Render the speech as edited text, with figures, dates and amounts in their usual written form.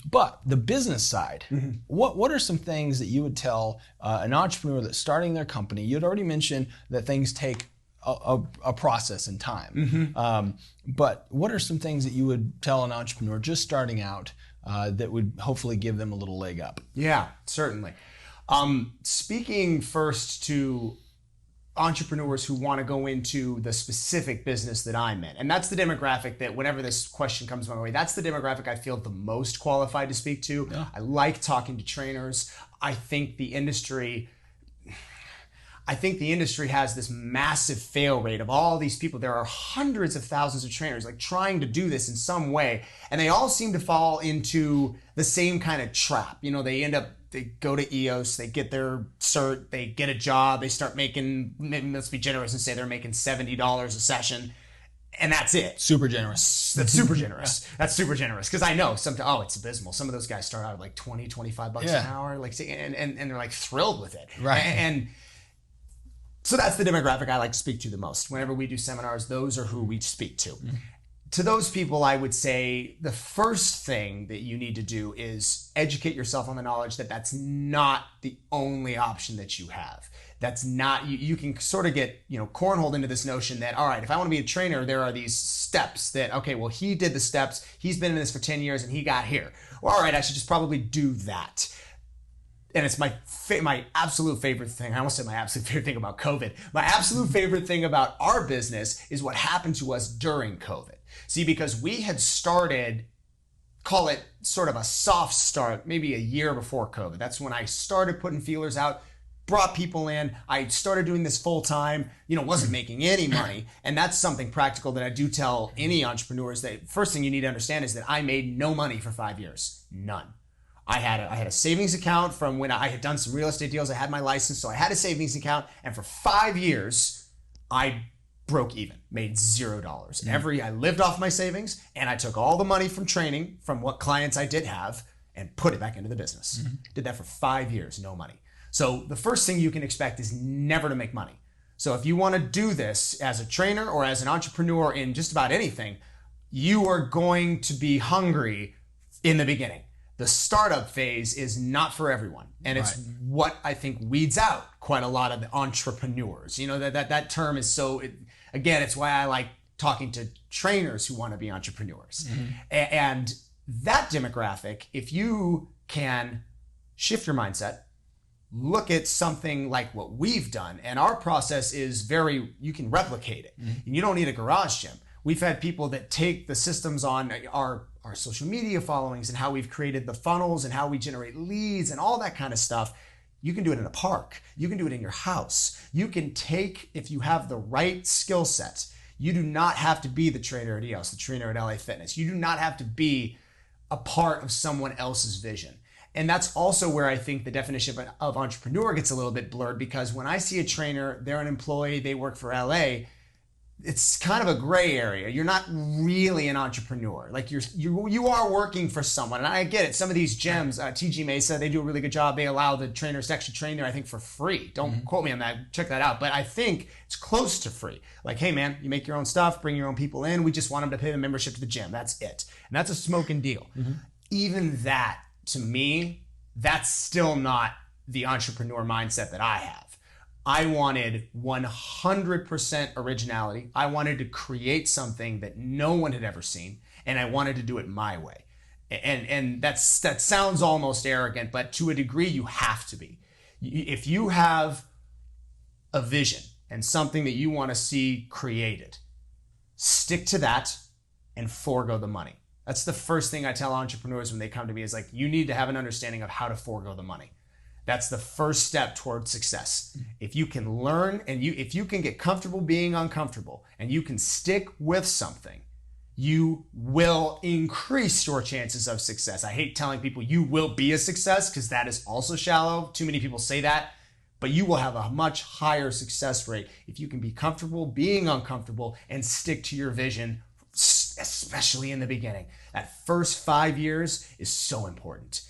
But the business side, what are some things that you would tell an entrepreneur that's starting their company? You'd already mentioned that things take a process and time. But what are some things that you would tell an entrepreneur just starting out that would hopefully give them a little leg up? Yeah, certainly. Speaking first to entrepreneurs who want to go into the specific business that I'm in. And that's the demographic that whenever this question comes my way, that's the demographic I feel the most qualified to speak to. Yeah. I like talking to trainers. I think the industry has this massive fail rate of all these people. There are hundreds of thousands of trainers like trying to do this in some way, and they all seem to fall into the same kind of trap. You know, they go to EOS, they get their cert, they get a job, they start making, let's be generous and say they're making $70 a session, and that's it. Super generous. That's super generous. That's super generous. Because I know it's abysmal. Some of those guys start out at like 20, 25 bucks an hour, like, and they're like thrilled with it. Right. And so that's the demographic I like to speak to the most. Whenever we do seminars, those are who we speak to. To those people, I would say the first thing that you need to do is educate yourself on the knowledge that that's not the only option that you have. That's not, you can sort of get, cornholed into this notion that, all right, if I want to be a trainer, there are these steps that, okay, well, he did the steps, he's been in this for 10 years and he got here. Well, all right, I should just probably do that. And it's my absolute favorite thing. I almost said my absolute favorite thing about COVID. My absolute favorite thing about our business is what happened to us during COVID. See, because we had started, call it sort of a soft start, maybe a year before COVID. That's when I started putting feelers out, brought people in. I started doing this full time, wasn't making any money. And that's something practical that I do tell any entrepreneurs that first thing you need to understand is that I made no money for 5 years. None. I had a savings account from when I had done some real estate deals. I had my license, so I had a savings account. And for 5 years, I broke even, made $0. I lived off my savings, and I took all the money from training, from what clients I did have, and put it back into the business. Did that for 5 years, no money. So the first thing you can expect is never to make money. So if you want to do this as a trainer or as an entrepreneur in just about anything, you are going to be hungry in the beginning. The startup phase is not for everyone. And it's what I think weeds out quite a lot of the entrepreneurs. That term is so, again, it's why I like talking to trainers who want to be entrepreneurs. And that demographic, if you can shift your mindset, look at something like what we've done, and our process is you can replicate it. And you don't need a garage gym. We've had people that take the systems on our social media followings and how we've created the funnels and how we generate leads and all that kind of stuff. You can do it in a park. You can do it in your house. You can take, if you have the right skill set, you do not have to be the trainer at EOS, the trainer at LA Fitness. You do not have to be a part of someone else's vision. And that's also where I think the definition of entrepreneur gets a little bit blurred, because when I see a trainer, they're an employee, they work for LA, it's kind of a gray area. You're not really an entrepreneur. Like you are working for someone. And I get it. Some of these gyms, TG Mesa, they do a really good job. They allow the trainers to actually train there, I think, for free. Don't quote me on that. Check that out. But I think it's close to free. Like, hey, man, you make your own stuff, bring your own people in. We just want them to pay the membership to the gym. That's it. And that's a smoking deal. Even that, to me, that's still not the entrepreneur mindset that I have. I wanted 100% originality. I wanted to create something that no one had ever seen, and I wanted to do it my way. And that sounds almost arrogant, but to a degree, you have to be. If you have a vision and something that you want to see created, stick to that and forego the money. That's the first thing I tell entrepreneurs when they come to me is like, you need to have an understanding of how to forego the money. That's the first step towards success. If you can learn and if you can get comfortable being uncomfortable and you can stick with something, you will increase your chances of success. I hate telling people you will be a success because that is also shallow. Too many people say that, but you will have a much higher success rate if you can be comfortable being uncomfortable and stick to your vision, especially in the beginning. That first 5 years is so important.